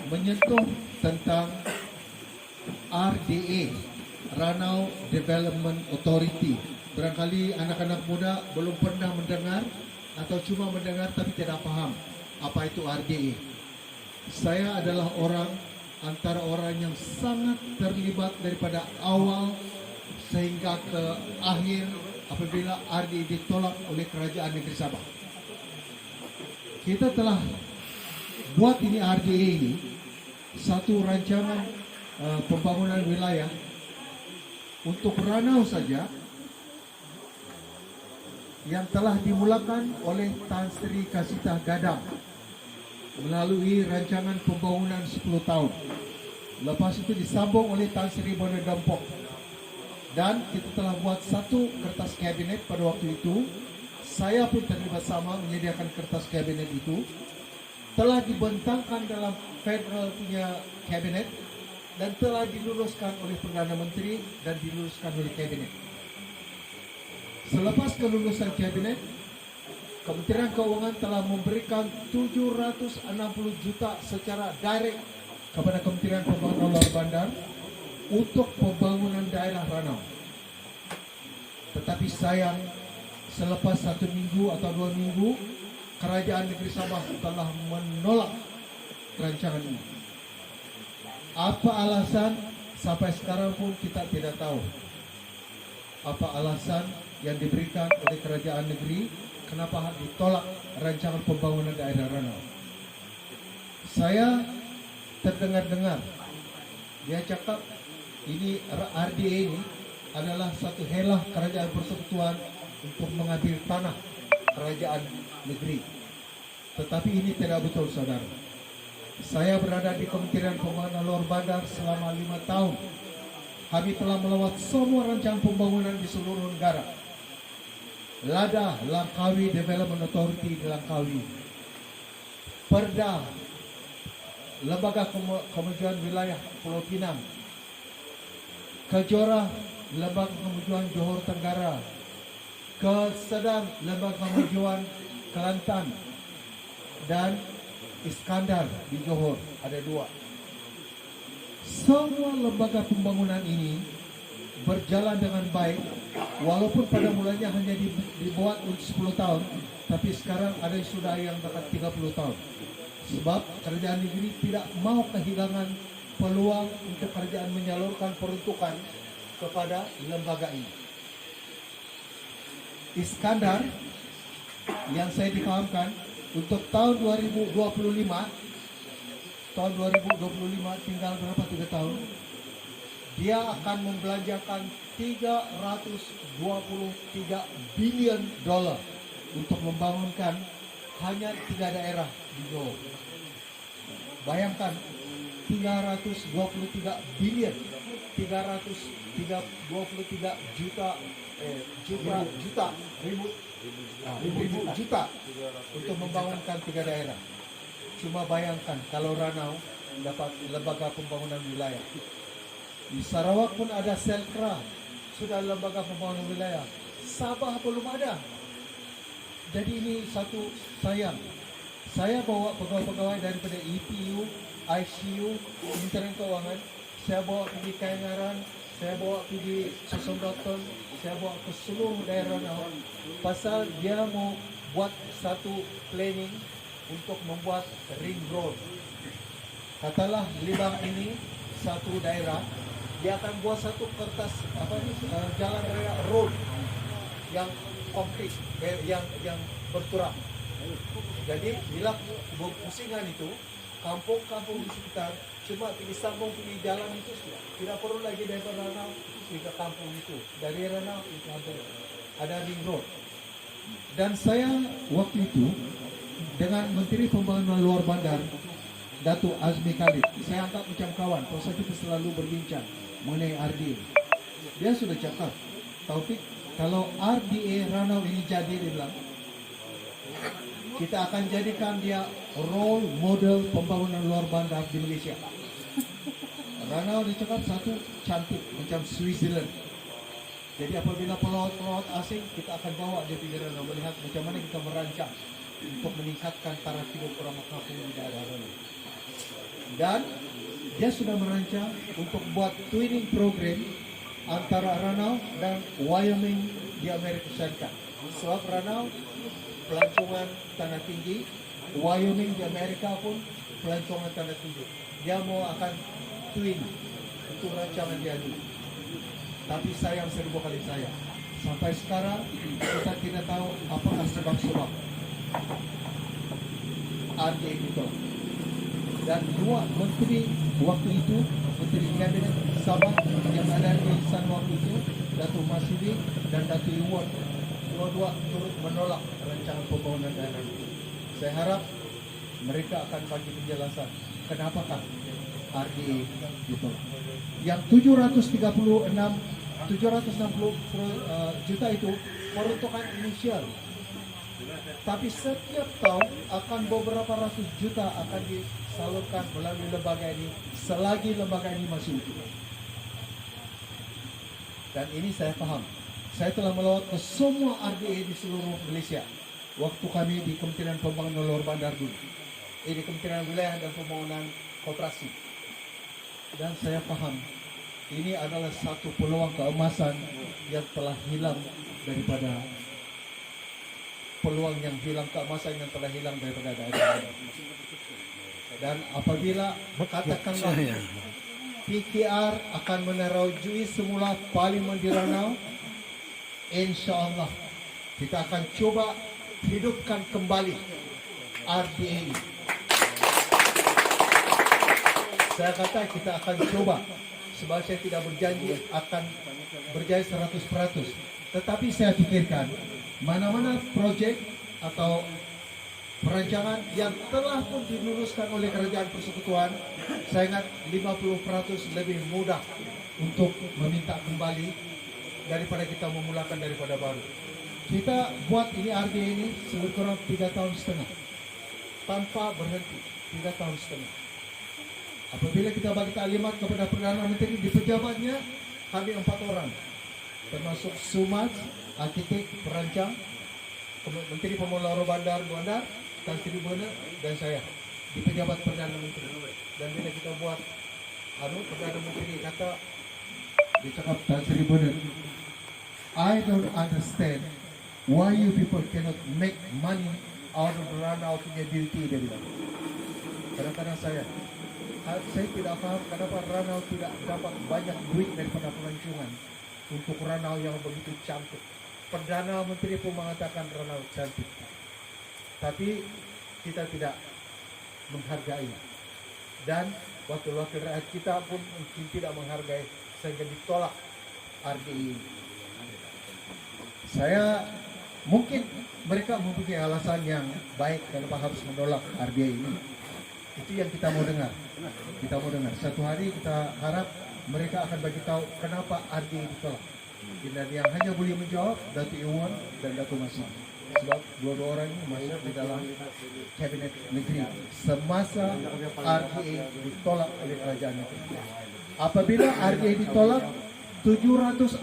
menyentuh tentang RDA, Ranau Development Authority. Barangkali anak-anak muda belum pernah mendengar atau cuma mendengar tapi tidak paham apa itu RDA. Saya adalah antara orang yang sangat terlibat daripada awal sehingga ke akhir apabila RDA ditolak oleh Kerajaan Negeri Sabah. Kita telah buat ini RDA ini satu rancangan pembangunan wilayah untuk Ranau saja yang telah dimulakan oleh Tan Sri Kasitah Gadang melalui rancangan pembangunan 10 tahun. Lepas itu disambung oleh Tan Sri Bona Dampok. Dan kita telah buat satu kertas kabinet pada waktu itu. Saya pun terlibat sama menyediakan kertas kabinet itu. Telah dibentangkan dalam federal punya kabinet dan telah diluluskan oleh Perdana Menteri dan diluluskan oleh kabinet. Selepas kelulusan kabinet, Kementerian Keuangan telah memberikan 760 juta secara direct kepada Kementerian Pembangunan Luar Bandar untuk pembangunan daerah Ranau. Tetapi sayang, selepas 1 minggu atau 2 minggu, Kerajaan Negeri Sabah telah menolak rancangan ini. Apa alasan? Sampai sekarang pun kita tidak tahu. Apa alasan yang diberikan oleh Kerajaan Negeri kenapa ditolak rancangan pembangunan daerah Ranau? Saya terdengar-dengar dia cakap ini RDA ini adalah satu helah kerajaan persekutuan untuk mengambil tanah kerajaan negeri. Tetapi ini tidak betul, saudara. Saya berada di Kementerian Pembangunan Luar Bandar selama 5 tahun. Kami telah melewat semua rancangan pembangunan di seluruh negara. LADA, Langkawi Development Authority di Langkawi. Perda, Lembaga Kemajuan Wilayah Pulau Pinang. Kejora, Lembaga Kemajuan Johor Tenggara. Kesedang, Lembaga Kemajuan Kelantan. Dan Iskandar di Johor, ada 2. Semua lembaga pembangunan ini berjalan dengan baik, walaupun pada mulanya hanya dibuat untuk 10 tahun, tapi sekarang ada yang sudah yang dekat 30 tahun. Sebab kerajaan negeri tidak mau kehilangan peluang untuk kerajaan menyalurkan peruntukan kepada lembaga ini. Iskandar yang saya difahamkan untuk tahun 2025 tinggal berapa 3 tahun, dia akan membelanjakan 323 bilion dolar untuk membangunkan hanya 3 daerah di Johor. Bayangkan 323 bilion, 323 ribu juta untuk membangunkan 3 daerah. Cuma bayangkan kalau Ranau dapat lembaga pembangunan wilayah. Di Sarawak pun ada Selkra, sudah lembaga pembangunan wilayah. Sabah belum ada. Jadi ini satu sayang. Saya bawa pegawai-pegawai daripada EPU, ICU, Kementerian Keuangan. Saya bawa pergi Kayangaran, saya bawa pergi Susumdaton, saya bawa ke seluruh daerah Ranau. Pasal dia mau buat satu planning untuk membuat ring road. Katalah Libang ini satu daerah, dia akan buat satu kertas jalan raya road yang konkret, yang berturap. Jadi bila pusingan itu, kampung-kampung di sekitar cuma disambung pergi jalan itu sudah. Tidak perlu lagi dari Ranau pergi ke kampung itu. Dari Ranau ke kampung ada ring road. Dan saya waktu itu dengan Menteri Pembangunan Luar Bandar, Datuk Azmi Khalid, saya anggap macam kawan. Pasal kita selalu berbincang mengenai RDA. Dia sudah cakap, Taufik, kalau RDA Ranau ini jadi, dia bilang, kita akan jadikan dia role model pembangunan luar bandar di Malaysia. Ranau dia cakap satu cantik macam Switzerland. Jadi apabila pelawat-pelawat asing, kita akan bawa dia pergi Ranau melihat macam mana kita merancang untuk meningkatkan taraf hidup orang kampung di daerah Ranau. Dan dia sudah merancang untuk buat twinning program antara Ranau dan Wyoming di Amerika Serikat. Sebab Ranau pelancongan tanah tinggi, Wyoming di Amerika pun pelancongan tanah tinggi. Dia mau akan twin, itu rancangan dia dulu. Tapi sayang 1000 kali sayang. Sampai sekarang kita tidak tahu apakah sebab-sebab RDA itu. Dan dua menteri waktu itu, menteri kabinet Sabah yang ada di sana waktu itu, Datuk Masudi dan Datuk Iwan, dua-dua turut menolak rancangan pembangunan daerah itu. Saya harap mereka akan bagi penjelasan kenapakah RDA ditolak. Yang 760 juta itu peruntukan inisial. Tapi setiap tahun akan beberapa ratus juta akan disalurkan melalui lembaga ini selagi lembaga ini masih utuh. Dan ini saya paham. Saya telah melawat ke semua RDA di seluruh Malaysia. Waktu kami di Kementerian Pembangunan Luar Bandar dulu. Di Kementerian Wilayah dan Pembangunan Koperasi. Dan saya paham. Ini adalah satu peluang keemasan yang telah hilang daripada peluang yang hilang, keemasan yang telah hilang daripada daerah. Dan apabila katakanlah PKR akan menerajui semula Parlimen di Ranau, insya-Allah kita akan coba hidupkan kembali RDA ini. Saya kata kita akan coba. Sebab saya tidak berjanji akan berjaya 100%. Tetapi saya fikirkan mana-mana projek atau perancangan yang telah pun diluluskan oleh Kerajaan Persekutuan, saya ingat 50% lebih mudah untuk meminta kembali daripada kita memulakan daripada baru. Kita buat ini RDA ini lebih kurang 3 tahun setengah tanpa berhenti, 3 tahun setengah. Apabila kita bagi taklimat kepada Perdana Menteri di pejabatnya, kami 4 orang, termasuk Sumat, arkitek, perancang, Menteri Pembangunan Luar Bandar, Tan Sri Bona, dan saya di pejabat Perdana Menteri. Dan bila kita buat, Perdana Menteri kata, dia cakap Tan Sri Bona, I don't understand why you people cannot make money out of the Ranau punya beauty, dia bilang. Kadang-kadang saya tidak paham kenapa Ranau tidak dapat banyak duit daripada pelancongan untuk Ranau yang begitu cantik. Perdana Menteri pun mengatakan Ranau cantik, tapi kita tidak menghargai, dan wakil-wakil rakyat kita pun mungkin tidak menghargai sehingga ditolak RDA ini. Saya mungkin mereka mempunyai alasan yang baik kenapa harus menolak RDA ini. Itu yang kita mau dengar. Kita mau dengar. Satu hari kita harap mereka akan bagi tahu kenapa RDA ditolak. Dan yang hanya boleh menjawab Datuk Iwan dan Datuk Masih. Sebab dua-dua orang ini masuk di dalam Kabinet Negeri semasa RDA ditolak oleh Kerajaan Negeri. Apabila RDA ditolak, 760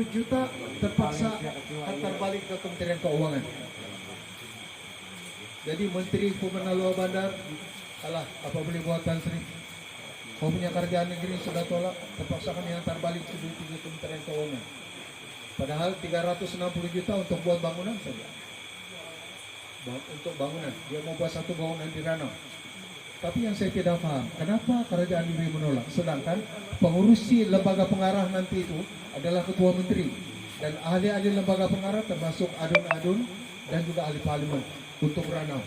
juta terpaksa hantar balik ke Kementerian Keuangan. Jadi Menteri Pembangunan Luar Bandar, alah, apa boleh buat Tan Sri? Kau punya Kerajaan Negeri sudah tolak, terpaksa kami hantar balik ke Kementerian Keuangan. Padahal 360 juta untuk buat bangunan saja. Untuk bangunan, dia mau buat satu bangunan di Ranau. Tapi yang saya tidak paham, kenapa Kerajaan Negeri menolak? Sedangkan pengurusi lembaga pengarah nanti itu adalah Ketua Menteri dan ahli-ahli lembaga pengarah termasuk adun-adun dan juga ahli parlimen untuk Ranau.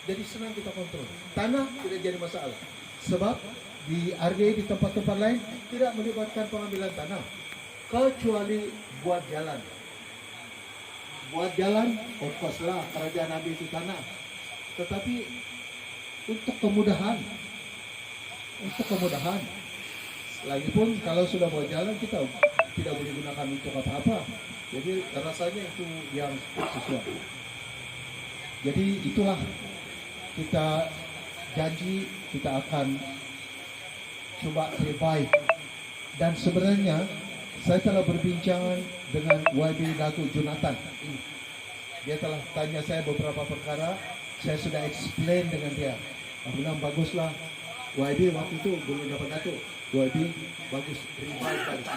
Jadi senang kita kontrol. Tanah tidak jadi masalah. Sebab di RDA di tempat-tempat lain tidak melibatkan pengambilan tanah. Kecuali buat jalan. Buat jalan, of course lah kerajaan ambil itu tanah. Tetapi untuk kemudahan. Lagipun kalau sudah buat jalan kita tidak boleh gunakan untuk apa-apa. Jadi rasanya itu yang sesuai. Jadi itulah kita janji kita akan coba revive. Dan sebenarnya saya telah berbincang dengan YB Datuk Jonathan. Dia telah tanya saya beberapa perkara, saya sudah explain dengan dia. Aku bilang baguslah YB waktu itu belum dapat datuk. YB bagus revive balik.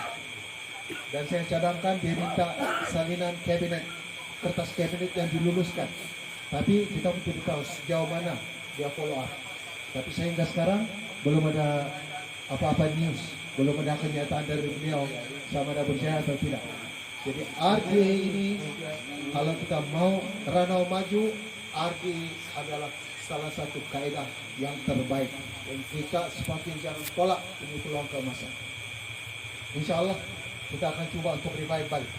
Dan saya cadangkan dia minta salinan kabinet, kertas kabinet yang diluluskan. Tapi kita tidak tahu sejauh mana dia follow up. Tapi sehingga sekarang belum ada apa-apa news, belum ada kenyataan dari beliau sama ada berjaya atau tidak. Jadi RDA ini kalau kita mau Ranau maju, RDA adalah salah satu kaedah yang terbaik dan kita semakin jangan tolak ini peluang keemasan. Insya Allah kita akan coba untuk revive balik.